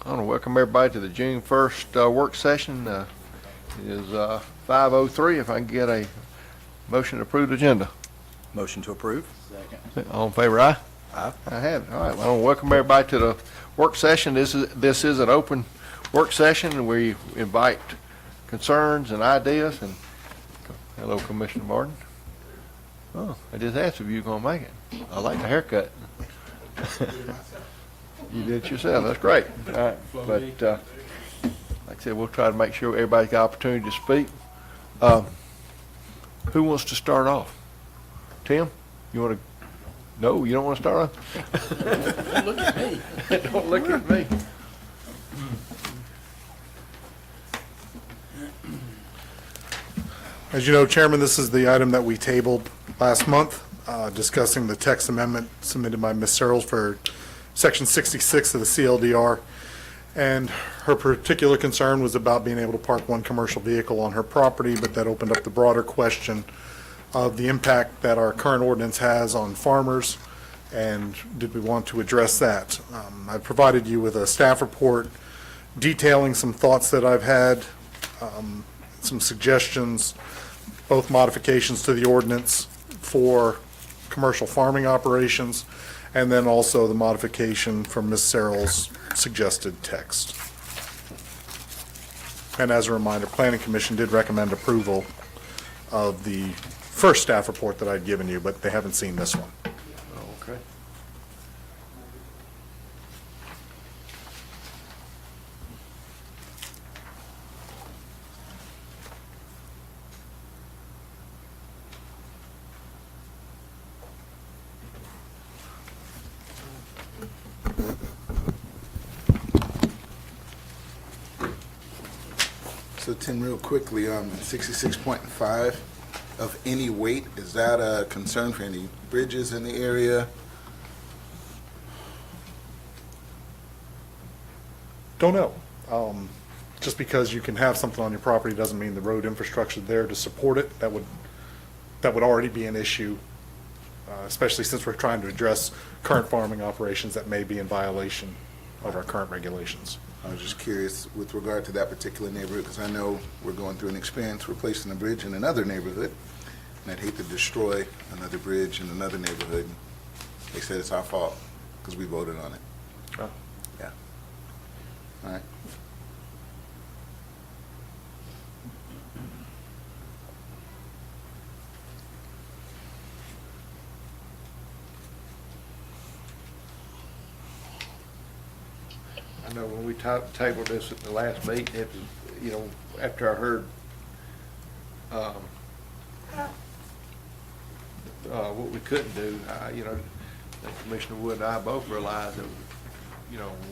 I want to welcome everybody to the June 1st work session. It is 5:03. If I can get a motion to approve the agenda. Motion to approve. All in favor, aye? Aye. I have it. All right, well, I want to welcome everybody to the work session. This is an open work session, and we invite concerns and ideas. And hello, Commissioner Martin. Oh, I just asked if you were going to make it. I like the haircut. You did it yourself. That's great. All right, but like I said, we'll try to make sure everybody's got opportunity to speak. Who wants to start off? Tim, you want to? No, you don't want to start off? Don't look at me. Don't look at me. As you know, Chairman, this is the item that we tabled last month, discussing the text amendment submitted by Ms. Searles for Section 66 of the CLDR. And her particular concern was about being able to park one commercial vehicle on her property, but that opened up the broader question of the impact that our current ordinance has on farmers, and did we want to address that? I provided you with a staff report detailing some thoughts that I've had, some suggestions, both modifications to the ordinance for commercial farming operations, and then also the modification from Ms. Searles' suggested text. And as a reminder, Planning Commission did recommend approval of the first staff report that I'd given you, but they haven't seen this one. Okay. So Tim, real quickly, 66.5 of any weight, is that a concern for any bridges in the area? Don't know. Just because you can have something on your property doesn't mean the road infrastructure there to support it. That would already be an issue, especially since we're trying to address current farming operations that may be in violation of our current regulations. I was just curious with regard to that particular neighborhood, because I know we're going through an experience replacing a bridge in another neighborhood, and I'd hate to destroy another bridge in another neighborhood. They said it's our fault because we voted on it. Oh. Yeah. All right. I know when we tabled this at the last meeting, it was, after I heard what we couldn't do, that Commissioner Wood and I both realized that,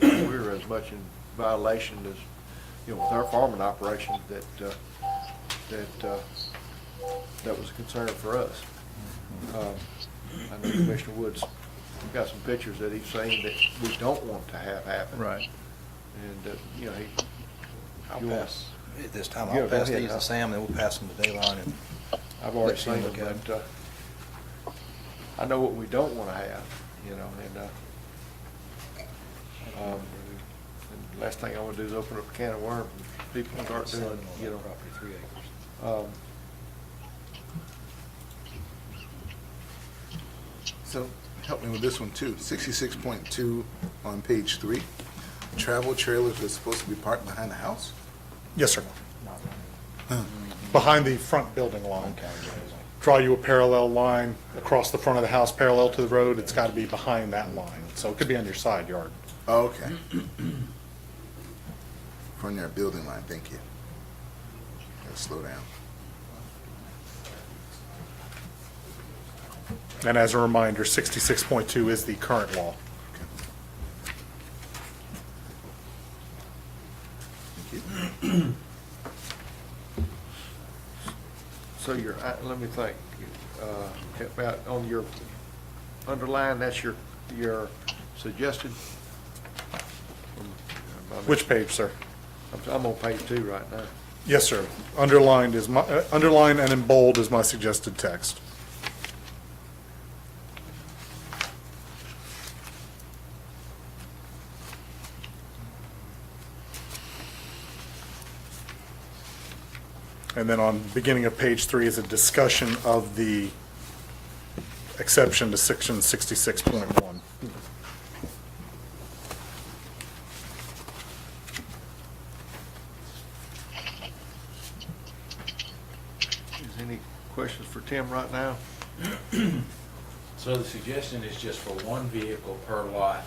we were as much in violation as, with our farming operations that was a concern for us. I know Commissioner Wood's got some pictures that he's saying that we don't want to have happen. Right. And, I'll You want- pass, at this time, Yeah, I'll go pass ahead, these Al. to Sam, then we'll pass them to Daylon. And I've already Let you seen look them, at but I know what we don't want to have, and the last thing I want to do is open up a can of worms and people start doing, Property, 3 acres. So help me with this one too. 66.2 on page 3. Travel trailers are supposed to be parked behind the house? Yes, sir. Behind the front building line. Draw you a parallel line across the front of the house, parallel to the road. It's got to be behind that line. So it could be on your side yard. Oh, okay. From their building line, thank you. Gotta slow down. And as a reminder, 66.2 is the current law. So let me think, help out on your underline, that's your suggested? Which page, sir? I'm on page 2 right now. Yes, sir. Underlined underlined and in bold is my suggested text. And then on the beginning of page 3 is a discussion of the exception to section 66.1. Is any questions for Tim right now? So the suggestion is just for one vehicle per lot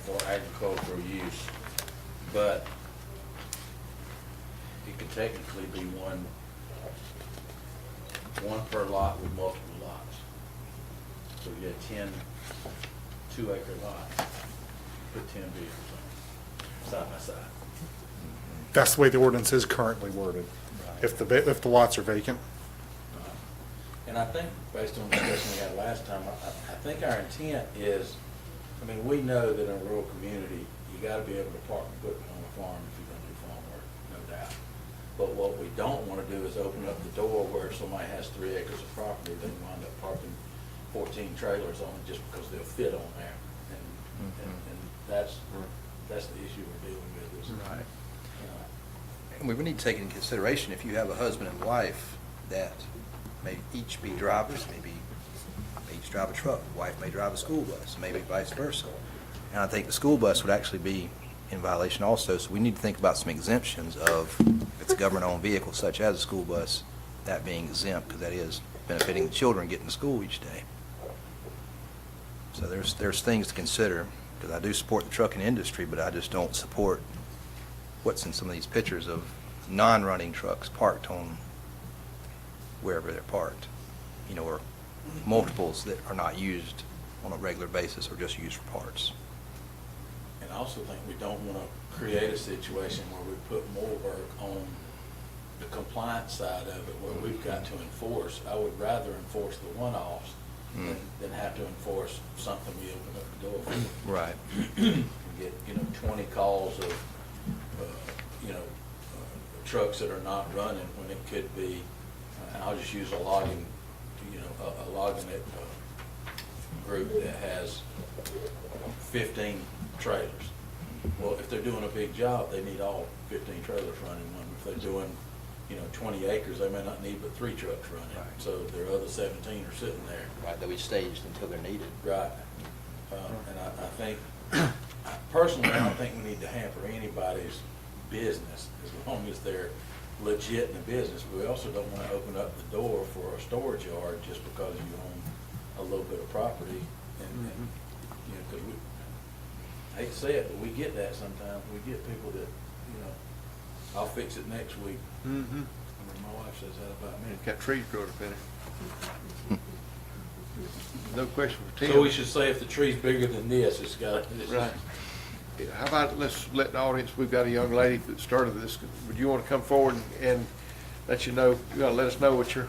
for agricultural use, but it could technically be one per lot with multiple lots. So you get 10 2-acre lots, put 10 vehicles on, side by side. That's the way the ordinance is currently worded. If the lots are vacant. And I think, based on the discussion we had last time, I think our intent is, I mean, we know that in a rural community, you gotta be able to park equipment on a farm if you're gonna do farm work, no doubt. But what we don't wanna do is open up the door where if somebody has 3 acres of property, they wind up parking 14 trailers on it just because they'll fit on there. And that's the issue we're dealing with is. Right. uh, And we would need to take into consideration if you have a husband and wife that may each be drivers, maybe each drive a truck, wife may drive a school bus, maybe vice versa. And I think the school bus would actually be in violation also, so we need to think about some exemptions of, if it's a government-owned vehicle such as a school bus, that being exempt, because that is benefiting the children getting to school each day. So there's things to consider, because I do support the trucking industry, but I just don't support what's in some of these pictures of non-running trucks parked on wherever they're parked, or multiples that are not used on a regular basis or just used for parts. And I also think we don't want to create a situation where we put more work on the compliance side of it, where we've got to enforce. I would rather enforce the one-offs than have to enforce something we open up the door for. Right. We get, 20 calls of, trucks that are not running when it could be, and I'll just use a logging, a logging group that has 15 trailers. Well, if they're doing a big job, they need all 15 trailers running. If they're doing, 20 acres, they may not need but 3 trucks running. Right. So their other 17 are sitting there. Right, that we staged until they're needed. Right. And I think, personally, I don't think we need to hamper anybody's business as long as they're legit in the business. We also don't want to open up the door for a storage yard just because you own a little bit of property. And because I hate to say it, but we get that sometimes. We get people that, I'll fix it next week. Mm-hmm. I mean, my wife says that about me. Got trees growing up in it. No question for Tim. So we should say if the tree's bigger than this, it's got. Right. Yeah, how about, let's let the audience, we've got a young lady that started this. Would you want to come forward and let us know what you're,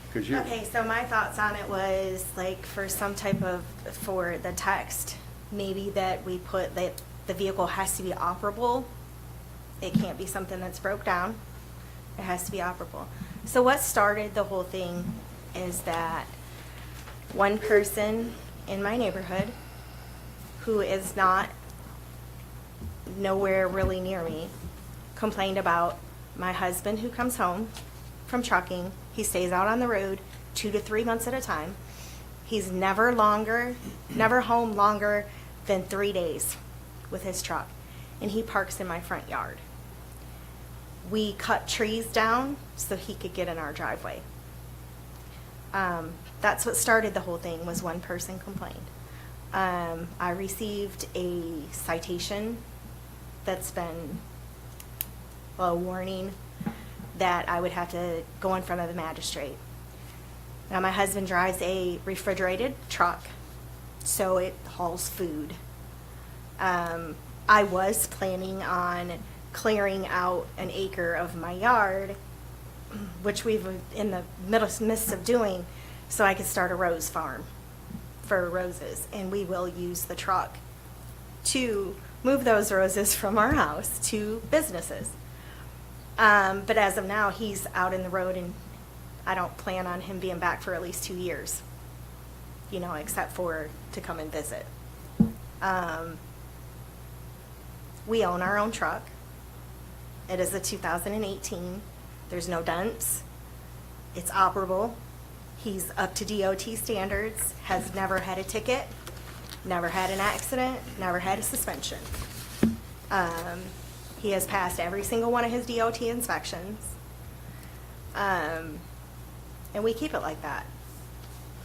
because you. Okay, so my thoughts on it was like for for the text, maybe that we put that the vehicle has to be operable. It can't be something that's broke down. It has to be operable. So what started the whole thing is that one person in my neighborhood who is not nowhere really near me complained about my husband who comes home from trucking. He stays out on the road 2 to 3 months at a time. He's never home longer than 3 days with his truck, and he parks in my front yard. We cut trees down so he could get in our driveway. That's what started the whole thing, was one person complained. I received a citation that's been a warning that I would have to go in front of the magistrate. Now, my husband drives a refrigerated truck, so it hauls food. I was planning on clearing out an acre of my yard, which we've in the midst of doing, so I could start a rose farm for roses, and we will use the truck to move those roses from our house to businesses. But as of now, he's out in the road, and I don't plan on him being back for at least 2 years, except for to come and visit. We own our own truck. It is a 2018 There's no dents. It's operable. He's up to DOT standards, has never had a ticket, never had an accident, never had a suspension. He has passed every single one of his DOT inspections. And we keep it like that.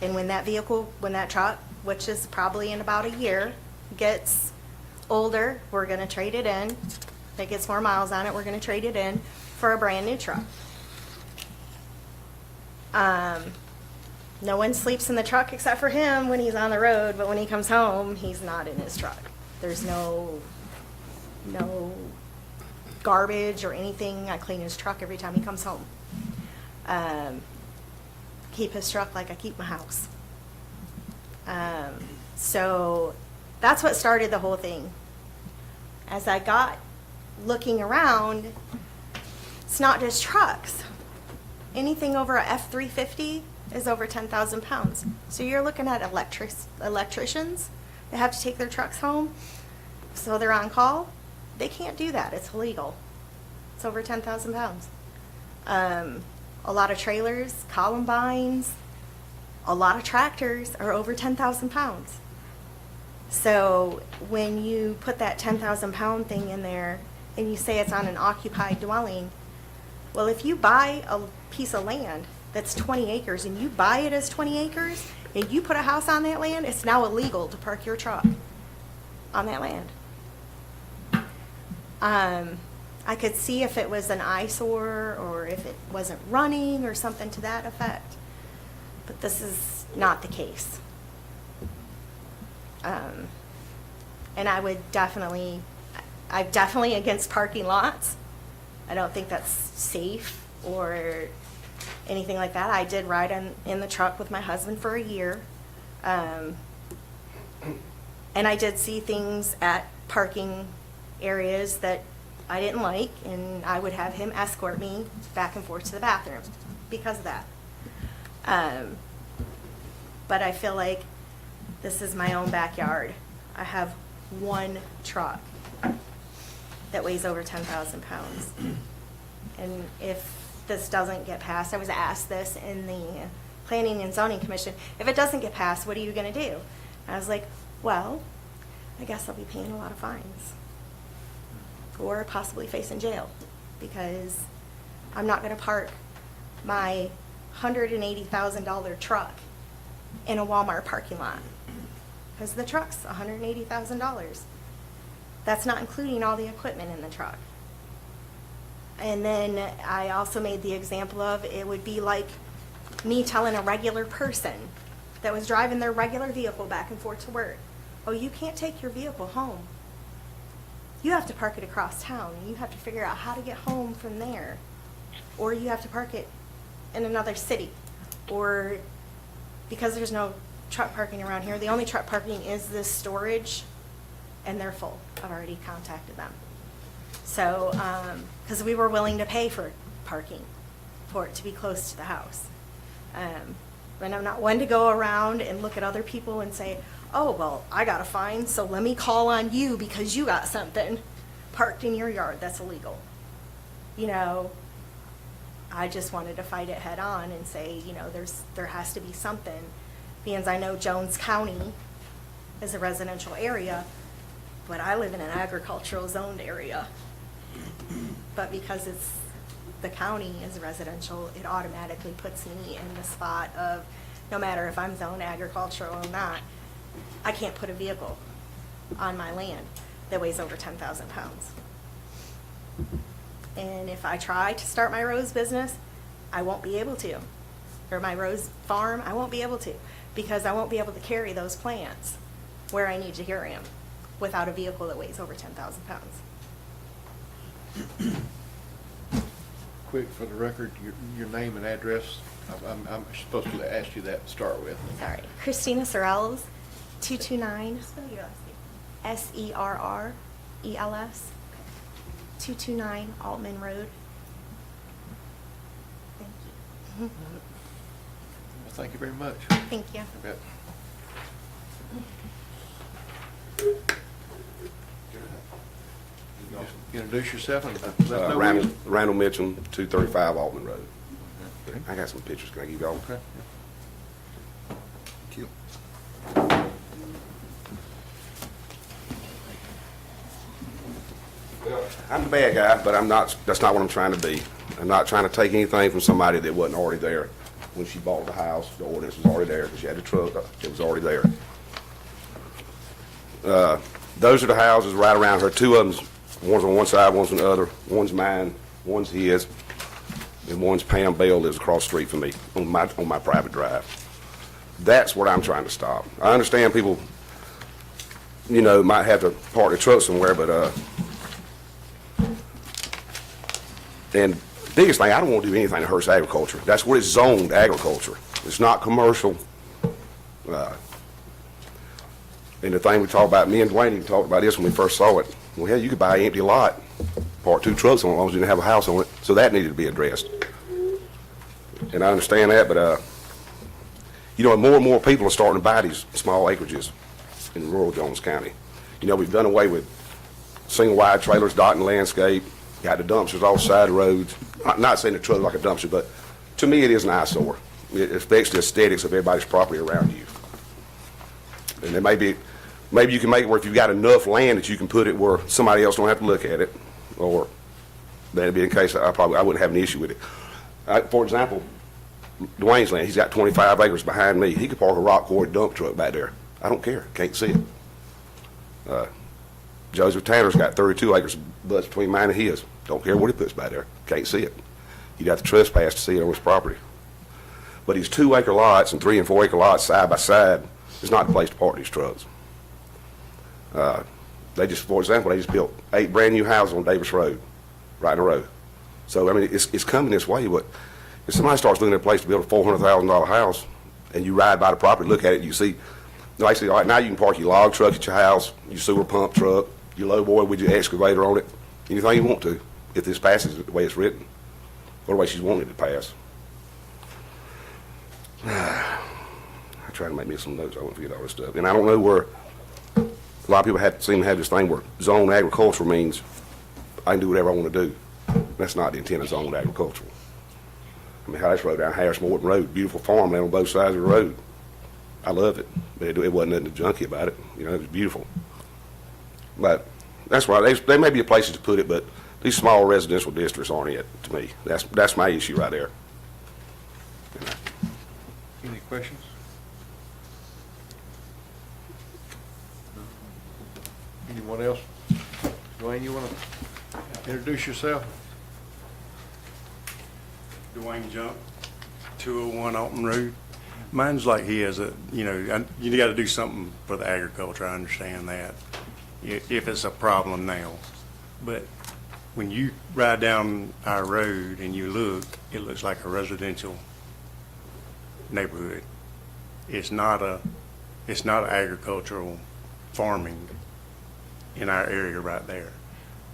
And when that truck, which is probably in about a year, gets older, we're gonna trade it in. If it gets more miles on it, we're gonna trade it in for a brand new truck. No one sleeps in the truck except for him when he's on the road, but when he comes home, he's not in his truck. There's no garbage or anything. I clean his truck every time he comes home. Keep his truck like I keep my house. So that's what started the whole thing. As I got looking around, it's not just trucks. Anything over a F-350 is over 10,000 pounds. So you're looking at electricians that have to take their trucks home, so they're on call. They can't do that. It's illegal. It's over 10,000 pounds. A lot of trailers, Columbines, a lot of tractors are over 10,000 pounds. So when you put that 10,000 pound thing in there and you say it's on an occupied dwelling, well, if you buy a piece of land that's 20 acres and you buy it as 20 acres and you put a house on that land, it's now illegal to park your truck on that land. I could see if it was an eyesore or if it wasn't running or something to that effect, but this is not the case. And I'm definitely against parking lots. I don't think that's safe or anything like that. I did ride in the truck with my husband for a year. And I did see things at parking areas that I didn't like, and I would have him escort me back and forth to the bathroom because of that. But I feel like this is my own backyard. I have one truck that weighs over 10,000 pounds. And if this doesn't get passed, I was asked this in the Planning and Zoning Commission, if it doesn't get passed, what are you gonna do? And I was like, well, I guess I'll be paying a lot of fines or possibly facing jail, because I'm not gonna park my $180,000 truck in a Walmart parking lot, because the truck's $180,000. That's not including all the equipment in the truck. And then I also made the example of it would be like me telling a regular person that was driving their regular vehicle back and forth to work, oh, you can't take your vehicle home. You have to park it across town, and you have to figure out how to get home from there. Or you have to park it in another city. Or because there's no truck parking around here, the only truck parking is this storage, and they're full. I've already contacted them. So, because we were willing to pay for parking, for it to be close to the house. And I'm not one to go around and look at other people and say, oh, well, I got a fine, so let me call on you because you got something parked in your yard that's illegal. You know, I just wanted to fight it head on and say, you know, there has to be something. Because I know Jones County is a residential area, but I live in an agricultural zoned area. But because the county is residential, it automatically puts me in the spot of, no matter if I'm zoned agricultural or not, I can't put a vehicle on my land that weighs over 10,000 pounds. And if I try to start my rose business, I won't be able to. Or my rose farm, I won't be able to, because I won't be able to carry those plants where I need to carry them without a vehicle that weighs over 10,000 pounds. Quick, for the record, your name and address. I'm supposed to ask you that to start with. Sorry. Christina Sorrells, 229. Spell your last name. Serrels, 229 Altman Road. Thank you. Well, thank you very much. Thank you. I bet. Introduce yourself and let us know where Randall, you- Randall Mitchell, 235 Altman Road. I got some pictures, can I give y'all? Okay. Thank you. I'm the bad guy, but I'm not, that's not what I'm trying to be. I'm not trying to take anything from somebody that wasn't already there. When she bought the house, the ordinance was already there. When she had the truck, it was already there. Those are the houses right around her. Two of them, one's on one side, one's on the other. One's mine, one's his, and one's Pam Bell lives across the street from me on my private drive. That's what I'm trying to stop. I understand people, you know, might have to park their truck somewhere, but, and biggest thing, I don't want to do anything that hurts agriculture. That's what it's zoned, agriculture. It's not commercial. And the thing we talked about, me and Dwayne even talked about this when we first saw it. Well, hell, you could buy an empty lot, park 2 trucks on it, as long as you didn't have a house on it. So that needed to be addressed. And I understand that, but, you know, more and more people are starting to buy these small acreages in rural Jones County. You know, we've done away with single-wide trailers dotting landscape, got the dumpsters off the side of roads. Not saying the truck's like a dumpster, but to me, it is an eyesore. It affects the aesthetics of everybody's property around you. And there maybe you can make it where if you've got enough land that you can put it where somebody else don't have to look at it, or that'd be in case I wouldn't have an issue with it. For example, Dwayne's land, he's got 25 acres behind me. He could park a rock quarry dump truck back there. I don't care, can't see it. Joseph Tanner's got 32 acres butts between mine and his. Don't care what he puts back there, can't see it. You'd have to trespass to see it on his property. But these 2-acre lots and 3- and 4-acre lots side by side is not the place to park these trucks. They just, for example, they just built 8 brand-new houses on Davis Road, right in a row. So, I mean, it's coming this way, but if somebody starts looking at a place to build a $400,000 house, and you ride by the property, look at it, you see, like I say, all right, now you can park your log truck at your house, your sewer pump truck, your low boy with your excavator on it, anything you want to, if this passes the way it's written, or the way she's wanting it to pass. I try to make me some notes, I won't forget all this stuff. And I don't know where, a lot of people seem to have this thing where zone agricultural means I can do whatever I want to do. That's not the intent of zone agricultural. I mean, how this road down Harris Morton Road, beautiful farmland on both sides of the road. I love it, but it wasn't nothing junky about it. You know, it was beautiful. But that's why there may be places to put it, but these small residential districts aren't it to me. That's my issue right there. Any questions? Anyone else? Dwayne, you want to introduce yourself? Dwayne Jump, 201 Alton Road. Mine's like his, you know, you got to do something for the agriculture, I understand that, if it's a problem now. But when you ride down our road and you look, it looks like a residential neighborhood. It's not agricultural farming in our area right there.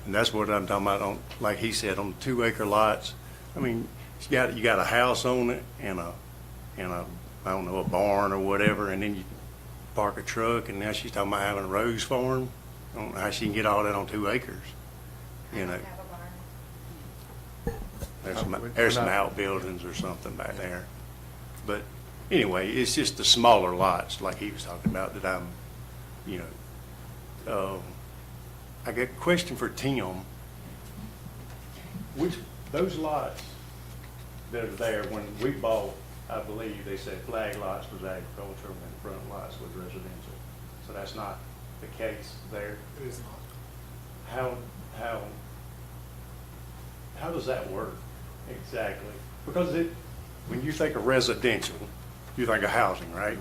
And that's what I'm talking about, like he said, on 2-acre lots. I mean, you got a house on it and a I don't know, a barn or whatever, and then you park a truck, and now she's talking about having a rose farm. I don't know how she can get all that on 2 acres, you know. There's some outbuildings or something back there. But anyway, it's just the smaller lots, like he was talking about, that I'm, you know. I got a question for Tim. Those lots that are there, when we bought, I believe they said flag lots was agricultural and front lots was residential. So that's not the case there? It is not. How does that work exactly? Because when you think of residential, you think of housing, right?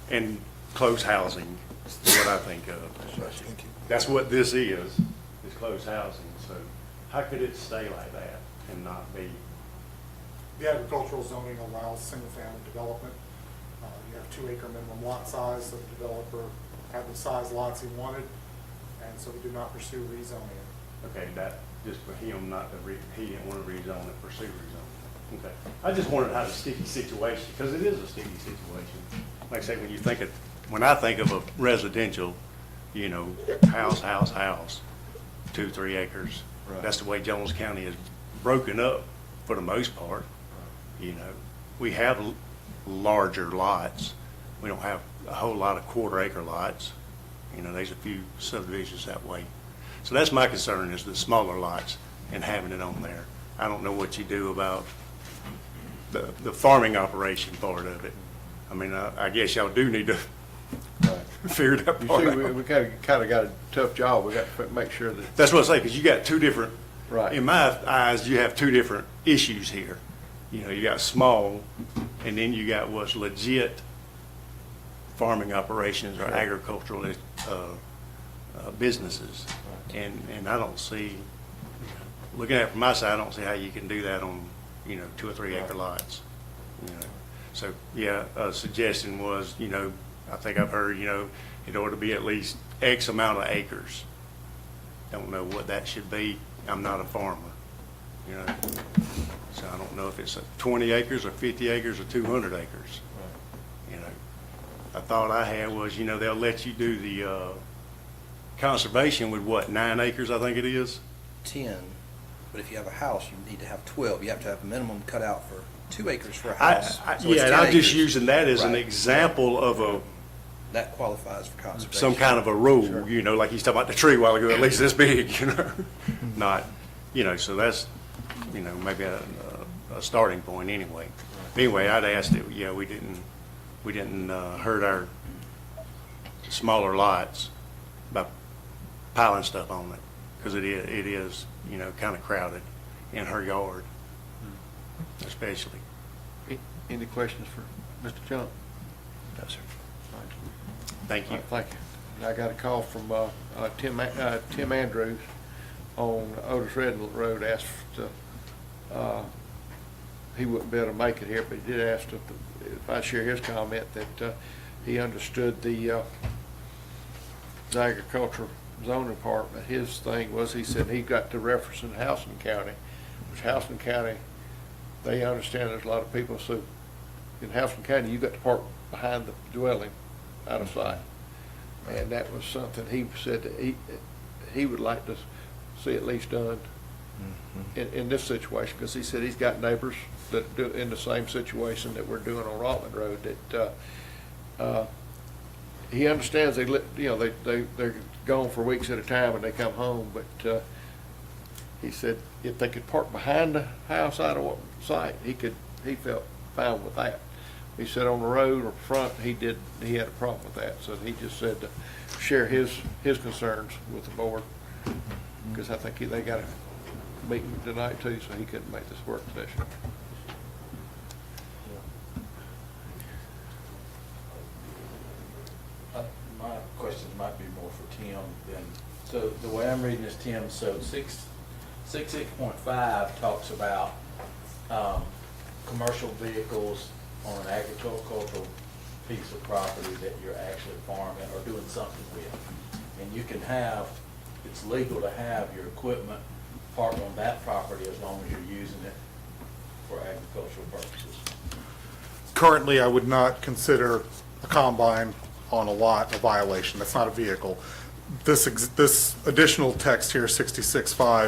And close housing is what I think of. Thank you. That's what this is close housing. So how could it stay like that and not be? The agricultural zoning allows single-family development. You have 2-acre minimum lot size, so the developer had the size lots he wanted, and so we did not pursue rezoning. Okay, that, just for him not to, he didn't want to rezone it, pursue rezoning. Okay. I just wondered how the sticky situation, because it is a sticky situation. Like I say, when I think of a residential, you know, house, 2-3 acres, Right. That's the way Jones County is broken up for the most part. You know, we have larger lots. We don't have a whole lot of quarter-acre lots. You know, there's a few subdivisions that way. So that's my concern, is the smaller lots and having it on there. I don't know what you do about the farming operation part of it. I mean, I guess y'all do need to figure that You part see, out. we kind of got a tough job. We got to make sure that, That's what I say, because you got two different, Right. in my eyes, you have two different issues here. You know, you got small, and then you got what's legit farming operations or agricultural businesses. And I don't see, looking at it from my side, I don't see how you can do that on, 2 or 3 acre lots. So, yeah, a suggestion was, I think I've heard, it ought to be at least X amount of acres. Don't know what that should be. I'm not a farmer, so I don't know if it's 20 acres or 50 acres or 200 acres. A thought I had was, they'll let you do the conservation with what, 9 acres, I think it is? 10, but if you have a house, you need to have 12. You have to have a minimum cut out for 2 acres for a I- house. I- So it's Yeah, and 10 I'm just acres. using that as an Right. example of That qualifies for conservation. some kind of a rule, like he's talking about the tree a while ago, at least this big, Not, so that's, maybe a starting point anyway. Anyway, I'd asked that, we didn't hurt our smaller lots by piling stuff on it, because it is, kind of crowded in her yard, especially. any questions for Mr. Jump? No, sir. Thank you. Thank you. I got a call from Tim Andrews on Otis Redland Road, asked he wouldn't be able to make it here, but he did ask if I share his comment that he understood the agricultural zoning part, but his thing was, he said he got to referencing Houston County, which Houston County, they understand there's a lot of people, so in Houston County, you got to park behind the dwelling, out of sight. And that was something he said that he would like to see at least done in this situation, because he said he's got neighbors that do in the same situation that we're doing on Rutland Road, that he understands they're gone for weeks at a time and they come home, but he said if they could park behind the house out of sight, he felt fine with that. He said on the road or front, he had a problem with that, so he just said to share his concerns with the board, because I think they got a meeting tonight too, so he couldn't make this work session. My questions might be more for Tim than, so the way I'm reading this, Tim, so 6.5 talks about commercial vehicles on an agricultural piece of property that you're actually farming or doing something with. And you can have, it's legal to have your equipment parked on that property as long as you're using it for agricultural purposes. Currently, I would not consider a combine on a lot a violation. That's not a vehicle. This additional text here, 66.5,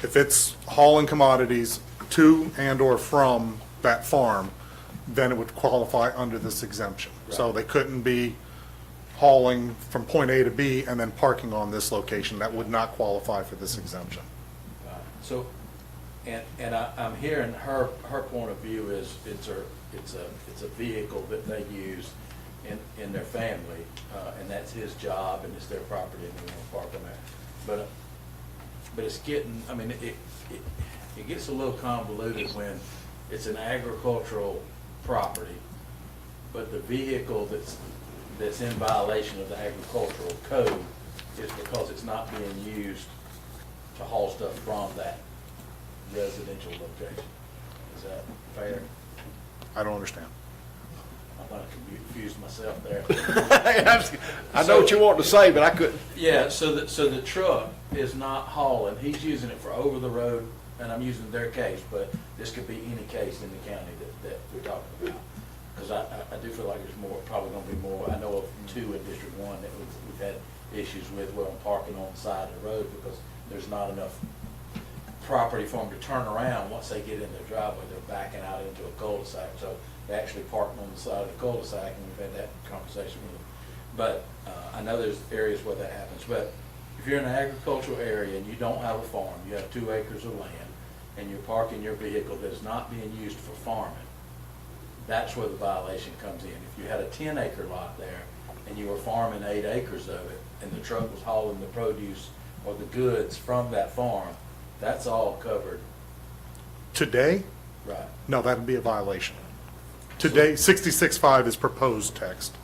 if it's hauling commodities to and/or from that farm, then it would qualify under this exemption. So Right. they couldn't be hauling from point A to B and then parking on this location. That would not qualify for this exemption. So, and I'm hearing her point of view is it's a vehicle that they use in their family, and that's his job and it's their property and they want to park on there. But it's getting, I mean, it gets a little convoluted when it's an agricultural property, but the vehicle that's in violation of the agricultural code is because it's not being used to haul stuff from that residential location. Is that fair? I don't understand. I thought I confused myself there. I know what you want to say, but I couldn't. Yeah, so the truck is not hauling, he's using it for over the road, and I'm using their case, but this could be any case in the county that we're talking about. Because I do feel like there's probably gonna be more, I know of 2 in District 1 that we've had issues with, where I'm parking on the side of the road because there's not enough property for them to turn around. Once they get in their driveway, they're backing out into a cul-de-sac. So they actually park on the side of the cul-de-sac, and we've had that conversation with them. But I know there's areas where that happens. But if you're in an agricultural area and you don't have a farm, you have 2 acres of land, and you're parking your vehicle that is not being used for farming, that's where the violation comes in. If you had a 10-acre lot there and you were farming 8 acres of it, and the truck was hauling the produce or the goods from that farm, that's all covered. Today, Right. no, that'd be a violation. Today, 66.5 is proposed text.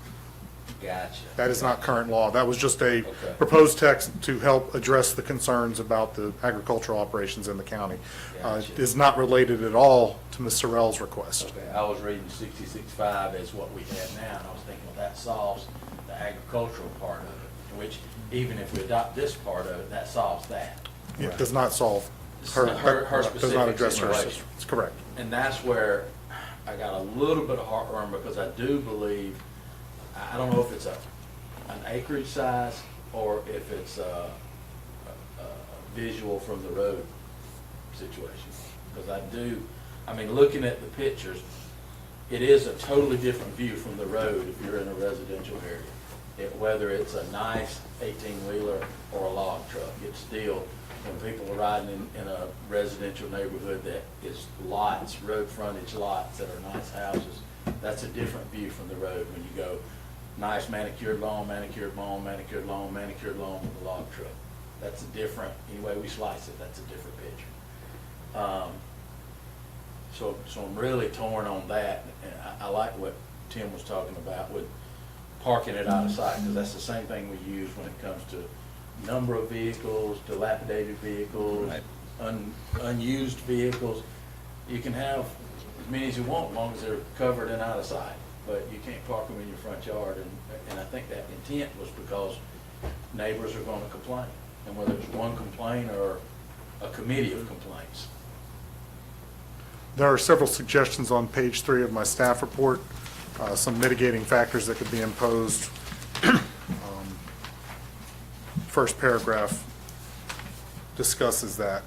Gotcha. That is not current law. That was just a Okay. proposed text to help address the concerns about the agricultural operations in the county. Gotcha. It is not related at all to Ms. Sorrell's request. Okay, I was reading 66.5 as what we have now, and I was thinking, well, that solves the agricultural part of it, which even if we adopt this part of it, that solves that. It does not solve her, Her does not specific address her. situation. It's correct. And that's where I got a little bit of heartburn, because I do believe, I don't know if it's an acreage size or if it's a visual from the road situation. Because I mean, looking at the pictures, it is a totally different view from the road if you're in a residential area. Whether it's a nice 18-wheeler or a log truck, it's still, when people are riding in a residential neighborhood that is lots, road frontage lots that are nice houses, that's a different view from the road when you go nice manicured lawn, manicured lawn, manicured lawn, manicured lawn with a log truck. That's a different, any way we slice it, that's a different picture. So I'm really torn on that, and I like what Tim was talking about with parking it out of sight, because that's the same thing we use when it comes to number of vehicles, dilapidated vehicles, Right. unused vehicles. You can have as many as you want, as long as they're covered and out of sight, but you can't park them in your front yard, and I think that intent was because neighbors are gonna complain, and whether it's one complaint or a committee of complaints. There are several suggestions on page 3 of my staff report, some mitigating factors that could be imposed. First paragraph discusses that.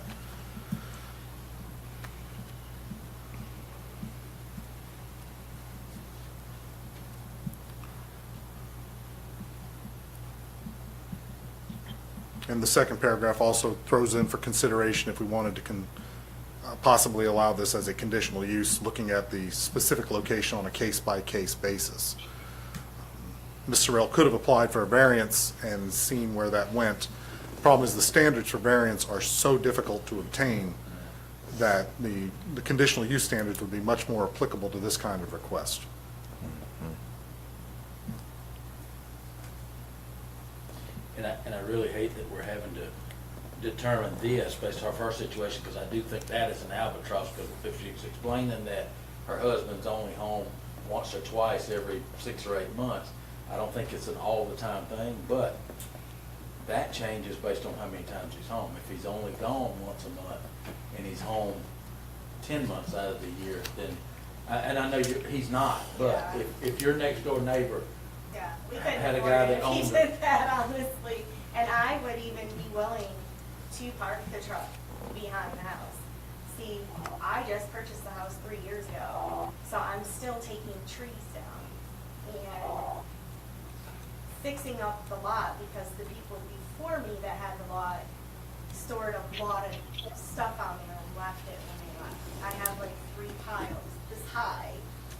And the second paragraph also throws in for consideration if we wanted to possibly allow this as a conditional use, looking at the specific location on a case-by-case basis. Ms. Sorrell could have applied for a variance and seen where that went. The problem is the standards for variance are so difficult to obtain that the conditional use standards would be much more applicable to this kind of request. And I really hate that we're having to determine this based off her situation, because I do think that is an albatross, because if she's explaining that her husband's only home once or twice every 6 or 8 months, I don't think it's an all-the-time thing, but that changes based on how many times he's home. If he's only gone once a month and he's home 10 months out of the year, then, and I know he's not, but Yeah. if your next door neighbor, Yeah, we couldn't Had a afford guy it that if owned he it. did that, honestly. And I would even be willing to park the truck behind the house. See, I just purchased the house 3 years ago, so I'm still taking trees down and fixing up the lot, because the people before me that had the lot stored a lot of stuff on there and left it when they left. I have like 3 piles this high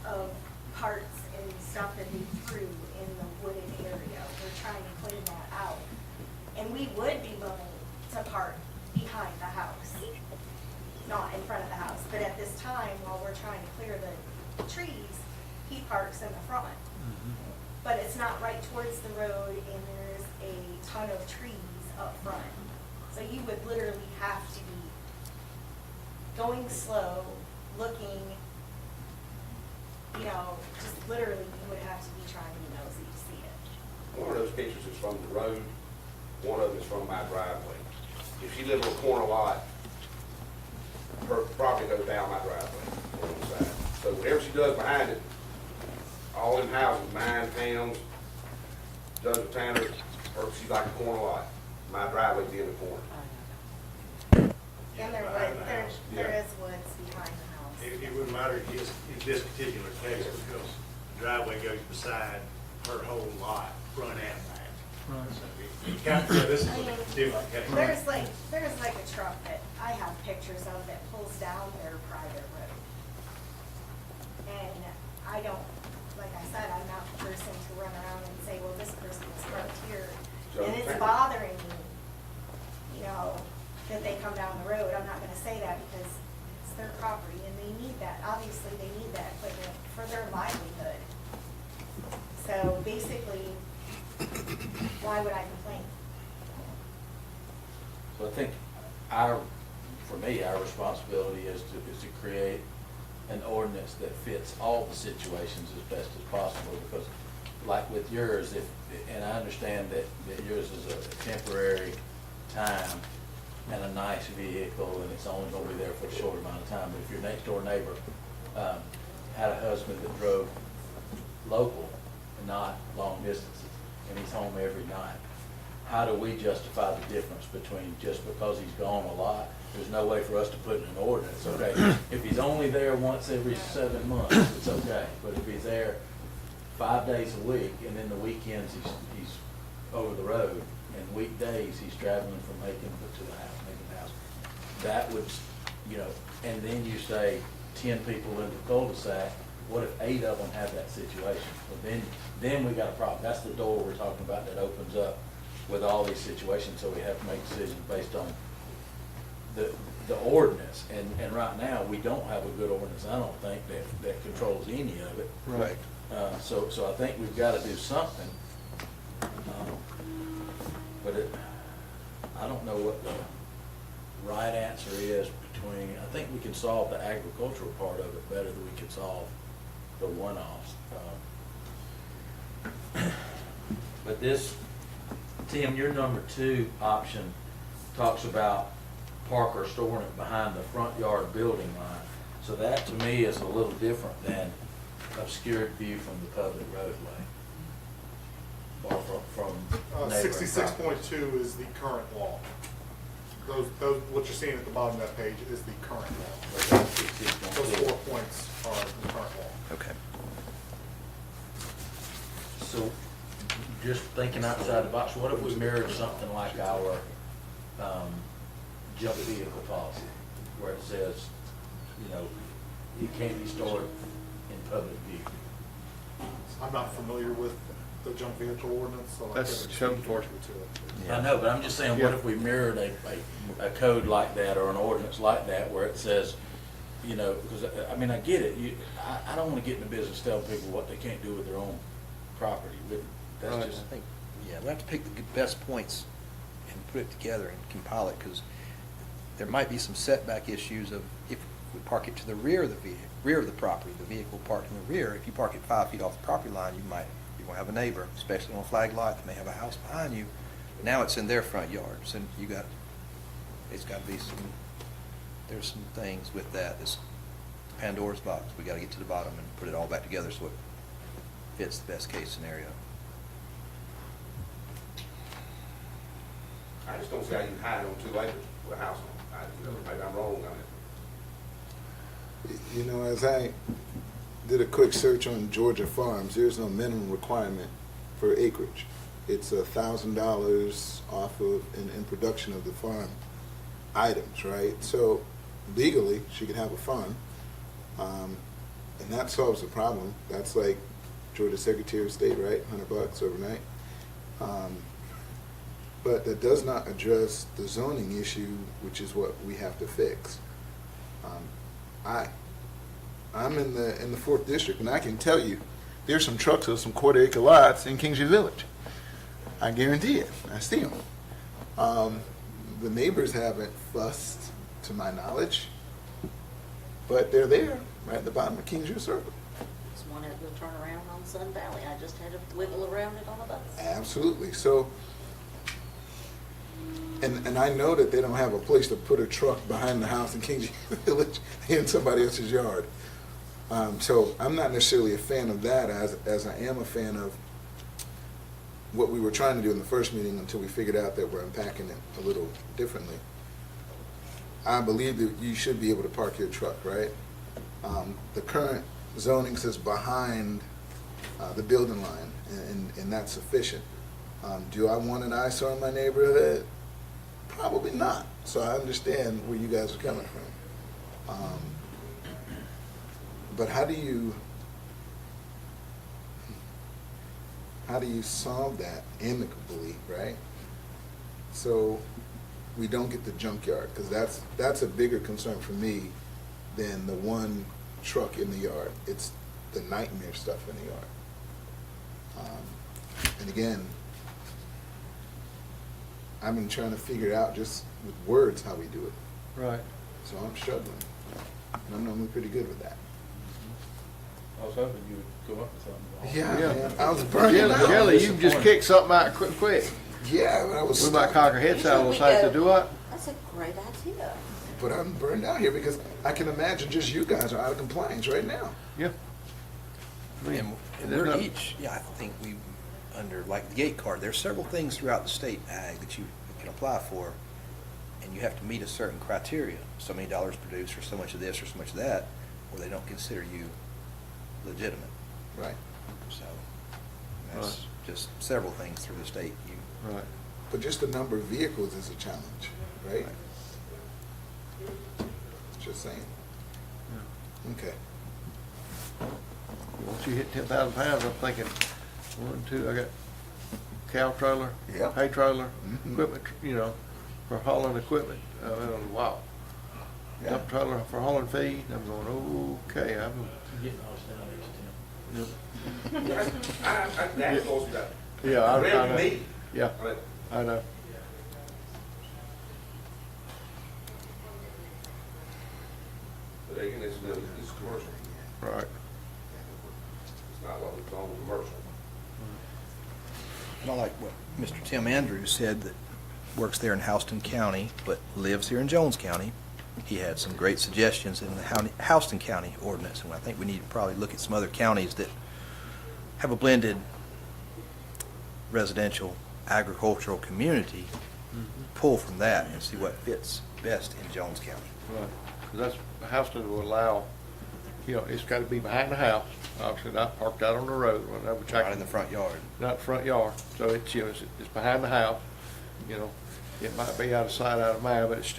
of parts and stuff that they threw in the wooded area. We're trying to clean that out. And we would be willing to park behind the house, not in front of the house. But at this time, while we're trying to clear the trees, he parks in the front. But it's not right towards the road, and there's a ton of trees up front. So you would literally have to be going slow, looking, you know, just literally you would have to be trying to be nosy to see it. One of those pictures is from the road, one of them is from my driveway. If she lives on a corner lot, her property goes down my driveway on the side. So whatever she does behind it, all them houses, mine, Pam's, Joseph Tanner, she's like a corner lot. My driveway's in the corner. And there behind would, the there, house. there is woods behind the house. It wouldn't matter in this particular case, because the driveway goes beside her whole lot, front and back. So this is a different case. There's like a truck that I have pictures of that pulls down their private road. And I don't, like I said, I'm not the person to run around and say, well, this person was parked here. And it's bothering me, you know, that they come down the road. I'm not gonna say that because it's their property and they need that, obviously they need that equipment for their livelihood. So basically, why would I complain? So I think for me, our responsibility is to create an ordinance that fits all the situations as best as possible, because like with yours, and I understand that yours is a temporary time and a nice vehicle, and it's only gonna be there for a short amount of time, but if your next door neighbor, had a husband that drove local and not long distances, and he's home every night, how do we justify the difference between just because he's gone a lot? There's no way for us to put in an ordinance, okay? If he's only there once every 7 months, it's okay. But if he's there 5 days a week, and then the weekends he's over the road, and weekdays he's traveling from Macon to the house, that would, you know, and then you say 10 people in the cul-de-sac, what if 8 of them have that situation? Well, then we got a problem. That's the door we're talking about that opens up with all these situations, so we have to make decisions based on the ordinance. And right now, we don't have a good ordinance, I don't think, that controls any of it. Right. So I think we've got to do something. But I don't know what the right answer is between, I think we can solve the agricultural part of it better than we can solve the one-offs. But this, Tim, your number 2 option talks about park or storing it behind the front yard building line. So that to me is a little different than obscured view from the public roadway. Or from neighboring property. 66.2 is the current law. Those, what you're seeing at the bottom of that page is the current law. Or that's 66.2. Those 4 points are the current law. Okay. So, just thinking outside the box, what if we mirrored something like our junk vehicle policy, where it says, you know, it can't be stored in public view? I'm not familiar with the junk vehicle ordinance, so I That's couldn't code speak enforcement. to it. I know, but I'm just saying, what if we mirrored a code like that or an ordinance like that where it says, you know, because, I mean, I get it. I don't want to get in the business telling people what they can't do with their own property. But that's I just, think, yeah, we have to pick the best points and put it together and compile it, because there might be some setback issues of if we park it to the rear of the property, the vehicle parked in the rear, if you park it 5 feet off the property line, you're gonna have a neighbor, especially on a flag lot, that may have a house behind you. Now it's in their front yards, and it's gotta be there's some things with that, it's Pandora's box. We gotta get to the bottom and put it all back together so it fits the best case scenario. I just don't see how you can hide on 2 acres with a house on it. Maybe I'm wrong on it. You know, as I did a quick search on Georgia farms, there's no minimum requirement for acreage. It's $1,000 off of in production of the farm items, right? So legally, she could have a farm, and that solves the problem. That's like Georgia Secretary of State, right? $100 overnight. But that does not address the zoning issue, which is what we have to fix. I'm in the 4th district, and I can tell you, there's some trucks with some quarter-acre lots in Kingsley Village. I guarantee it. I see them. The neighbors haven't fussed, to my knowledge, but they're there, right at the bottom of Kingsview Circle. Just one had to turn around on Sun Valley. I just had to wiggle around it on a bus. Absolutely. So, and I know that they don't have a place to put a truck behind the house in Kingsview Village in somebody else's yard. So I'm not necessarily a fan of that, as I am a fan of what we were trying to do in the first meeting until we figured out that we're unpacking it a little differently. I believe that you should be able to park your truck, right? The current zoning says behind the building line, and that's sufficient. Do I want an eyesore in my neighborhood? Probably not. So I understand where you guys are coming from. But how do you solve that amicably, right? So we don't get the junkyard, because that's a bigger concern for me than the one truck in the yard. It's the nightmare stuff in the yard. And again, I've been trying to figure it out just with words how we do it. Right. So I'm struggling. And I'm normally pretty good with that. I was hoping you would go up with something. Yeah, man. I was burning out. Jelly, you can just kick something out quick. Yeah, but I was We might stuck. cock our heads out, we'll say to do what? That's a great idea. But I'm burned out here because I can imagine just you guys are out of compliance right now. Yeah. And there's we're not- each, yeah, I think we, under, like the gate card, there's several things throughout the state ag that you can apply for, and you have to meet a certain criteria, so many dollars produced, or so much of this, or so much of that, or they don't consider you legitimate. Right. So, that's just several things through the state. You, Right. But just the number of vehicles is a challenge, right? Just saying. Okay. Once you hit 10,000 pounds, I'm thinking, 1, 2, I got cow trailer, Yeah. hay trailer, Mhm. equipment, for hauling equipment. Wow. Yeah. Dump trailer for hauling feed. I'm going, okay, You're getting all this down, Tim. yeah, I know. Yeah, I know. But again, it's commercial. Right. It's not like it's all commercial. and I like what Mr. Tim Andrews said, that works there in Houston County, but lives here in Jones County. He had some great suggestions in the Houston County ordinance, and I think we need to probably look at some other counties that have a blended residential agricultural community, pull from that and see what fits best in Jones County. Right. 'Cause that's, Houston will allow, it's got to be behind the house, obviously not parked out on the road, which I Right in the front yard. not front yard. So it's, it's behind the house, It might be out of sight, out of mind, but it's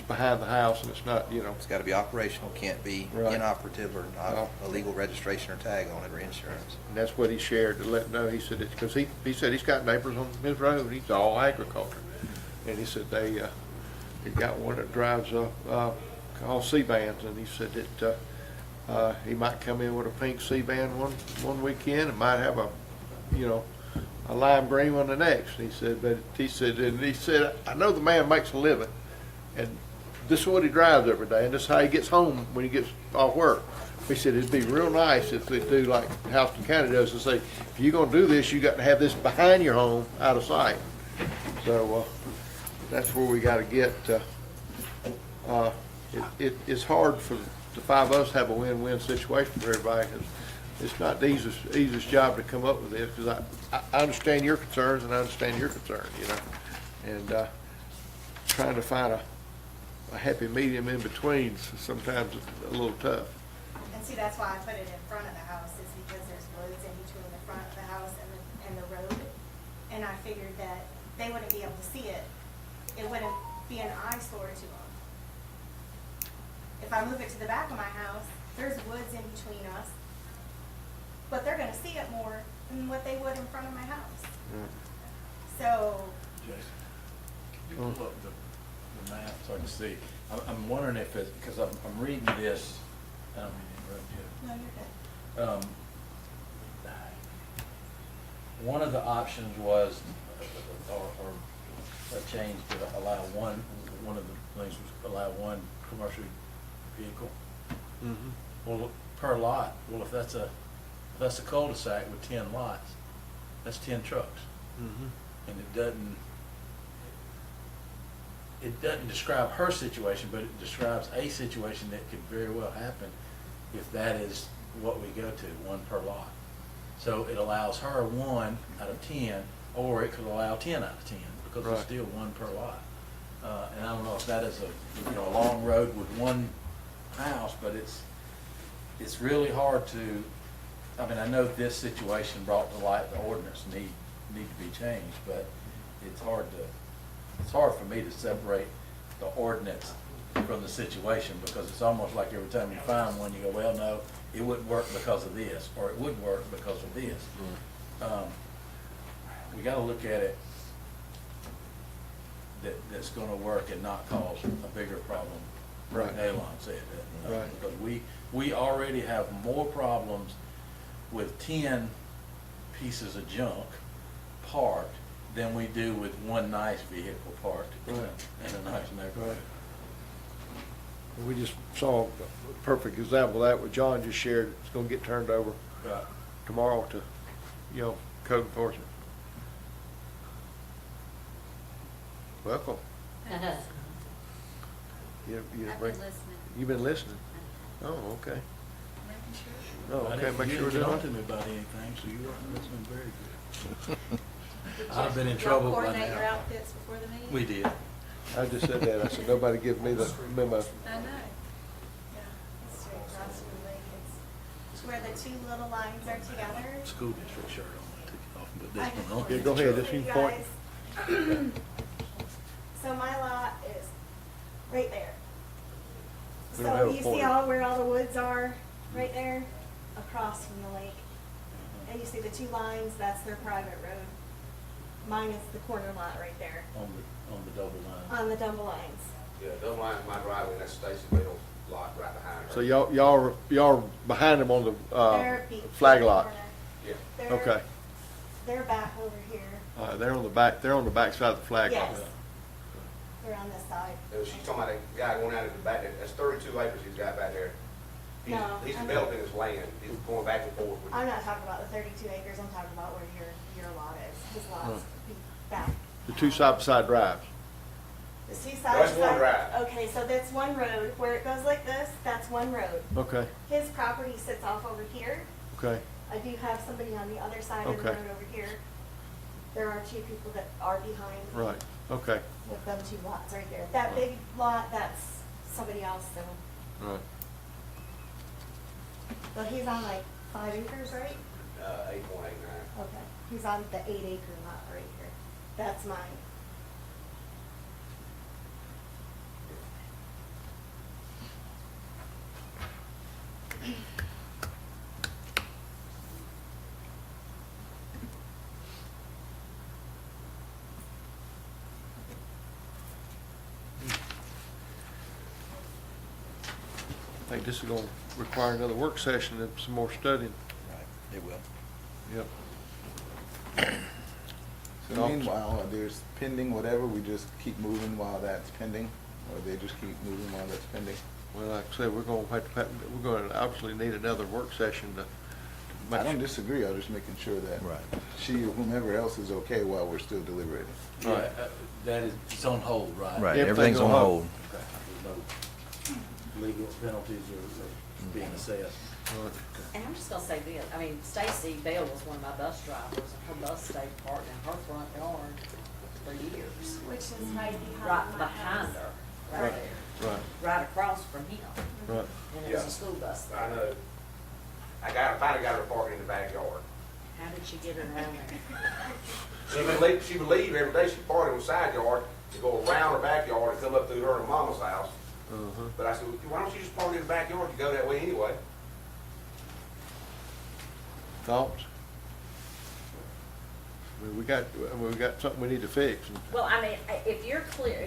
behind the house and it's not, It's got to be operational, can't be Right. inoperative or not No. a legal registration or tag on it or insurance. And that's what he shared to let know. He said it's because he said he's got neighbors on his road. He's all agriculture, and he said they got one that drives called C-Bands, and he said that he might come in with a pink C-Band one weekend and might have a lime green one the next. He said I know the man makes a living, and this is what he drives every day, and this is how he gets home when he gets off work. He said it'd be real nice if they do like Houston County does, and say, if you're gonna do this, you got to have this behind your home, out of sight. So, that's where we gotta get, it's hard for the five of us to have a win-win situation for everybody, 'cause it's not the easiest job to come up with this, because I understand your concerns and I understand your concerns, and, trying to find a happy medium in between is sometimes a little tough. And see, that's why I put it in front of the house, is because there's woods in between the front of the house and the road. And I figured that they wouldn't be able to see it. It wouldn't be an eyesore to them. If I move it to the back of my house, there's woods in between us, but they're gonna see it more than what they would in front of my house. So, Jason, can you pull up the map so I can see? I'm wondering if it's, because I'm reading this, I don't mean to interrupt you. no, you're good. One of the options was, or a change to allow one of the things was allow one commercial vehicle. Well, per lot, well, if that's a cul-de-sac with 10 lots, that's 10 trucks. And it doesn't describe her situation, but it describes a situation that could very well happen if that is what we go to, one per lot. So it allows her 1 out of 10, or it could allow 10 out of 10, because Right. it's still one per lot. And I don't know if that is a long road with one house, but it's really hard to, I mean, I know this situation brought to light the ordinance need to be changed, but it's hard for me to separate the ordinance from the situation, because it's almost like every time you find one, you go, well, no, it wouldn't work because of this, or it would work because of this. We gotta look at it that's gonna work and not cause a bigger problem. Right. Elon said that. Right. Because we already have more problems with 10 pieces of junk parked than we do with one nice vehicle parked in a nice neighborhood. We just saw a perfect example of that, what John just shared. It's gonna get turned over Right. tomorrow to, code enforcement. Welcome. You've been listening? Oh, okay. Oh, okay, make sure You they're didn't on. talk to me about anything, so you are listening very good. I'd have been in trouble by Coordinate your now. outfits before the meeting? We did. I just said that. I said, nobody give me the memo. I know. Yeah, it's straight across from the lake. It's where the two little lines are together. School district shirt on, I took it off and put I this can one on. Yeah, go ahead, just for you you point. guys. So my lot is right there. We don't have So a you see pointer. where all the woods are, right there, across from the lake. And you see the two lines, that's their private road. Mine is the corner lot right there, On the double line. on the double lines. Yeah, double line is my driveway, that's Stacy Bell's lot right behind her. So y'all behind them on the, They're flag lot? corner. Yeah. They're- Okay. They're back over here. They're on the back side of the flag lot. Yes. They're on this side. She's talking about that guy going out in the back, that's 32 acres he's got back there. No, He's I'm- developing his land, he's going back and forth with. I'm not talking about the 32 acres, I'm talking about where your lot is. His lot's back. The two side-by-side drives. The two sides. That's one drive. Okay, so that's one road. Where it goes like this, that's one road. Okay, His property sits off over here. okay. I do have somebody on the other side of the Okay. road over here. There are two people that are behind me Right, okay, with them two lots right there. That big lot, that's somebody else though. right. But he's on like 5 acres, right? 8.89. Okay. He's on the 8-acre lot right here. That's mine. I think this is gonna require another work session and some more studying. Right, it will. Yep. So meanwhile, there's pending whatever, we just keep moving while that's pending, or they just keep moving while that's pending? Well, like I said, we're gonna obviously need another work session to make I don't sure. disagree, I'm just making sure that Right. she or whomever else is okay while we're still deliberating. Yeah, that is, it's on hold, right? Right, Everything's everything's on on hold. Okay. There's no legal penalties or being assessed. And I'm just gonna say this, I mean, Stacy Bell was one of my bus drivers, and her bus stayed parked in her front yard for years. Which is right behind Right my behind house. her, right Right. there, Right, right across from him, right. and it's Yeah. a school bus I there. know. I finally got her parking in the backyard. How did she get it around there? She would leave every day, she'd park in the side yard, to go around her backyard and come up through her and mama's house. Uh-huh. But I said, well, why don't you just park in the backyard, you go that way anyway? Thoughts? I mean, we got something we need to fix. and- Well, I mean, if you're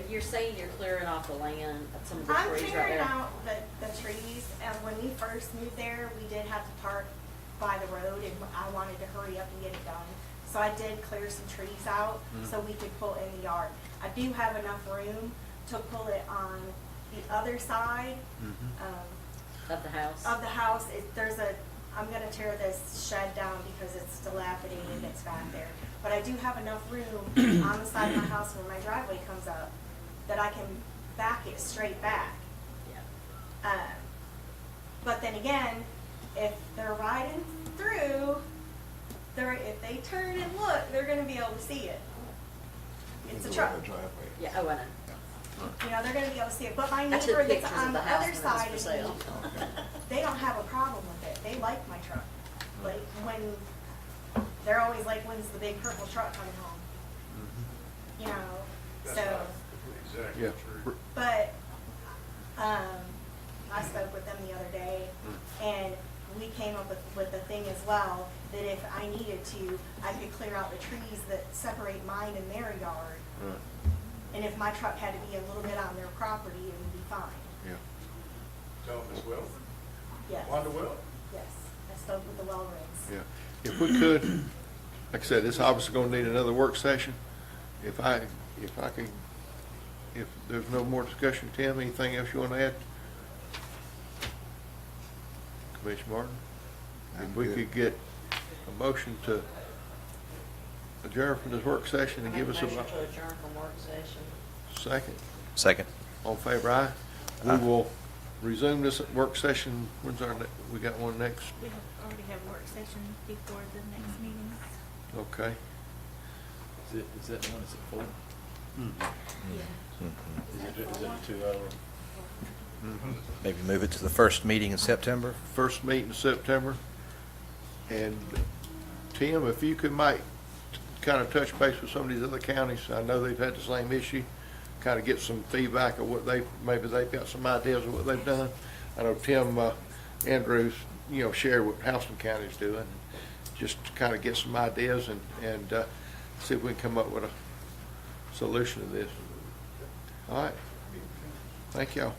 you're saying you're clearing off the land, some of the I'm trees right clearing there. out the trees, and when we first moved there, we did have to park by the road, and I wanted to hurry up and get it done. So I did clear some trees out, so we could pull in the yard. I do have enough room to pull it on the other side, Of the house. of the house. I'm gonna tear this shed down because it's dilapidated, it's back there. But I do have enough room on the side of my house when my driveway comes up that I can back it straight back. Yeah. But then again, if they're riding through, if they turn and look, they're gonna be able to see it. It's a truck. Driveway. Yeah, oh, I know. You know, they're gonna be able to see it, but my I neighbor took that's pictures on of the the house other when it was side for of sale. me, they don't have a problem with it. They like my truck. Like, when, they're always like, when's the big purple truck coming home? You know, so, Yeah. but, I spoke with them the other day, and we came up with the thing as well, that if I needed to, I could clear out the trees that separate mine and their yard. Right. And if my truck had to be a little bit on their property, it would be fine. Yeah. Tell Ms. Wells, Yes. Wanda Wells. Yes, I spoke with the well rigs. Yeah. If we could, like I said, this obviously gonna need another work session. If I could, if there's no more discussion, Tim, anything else you wanna add? Commissioner Martin? If we could get a motion to adjourn from this work session and give us a Motion to adjourn from work session. second. Second. All in favor, aye? We will resume this work session, when's our, we got one next, We already have a work session before the next meeting. okay. Is that the one that's at 4? Yeah. Is it a 2-hour? Maybe move it to the first meeting in September? First meeting in September. And Tim, if you could might kind of touch base with some of these other counties, I know they've had the same issue, kind of get some feedback of what maybe they've got some ideas of what they've done. I know Tim Andrews, you know, shared what Houston County's doing, just to kind of get some ideas and see if we can come up with a solution to this. All right. Thank y'all.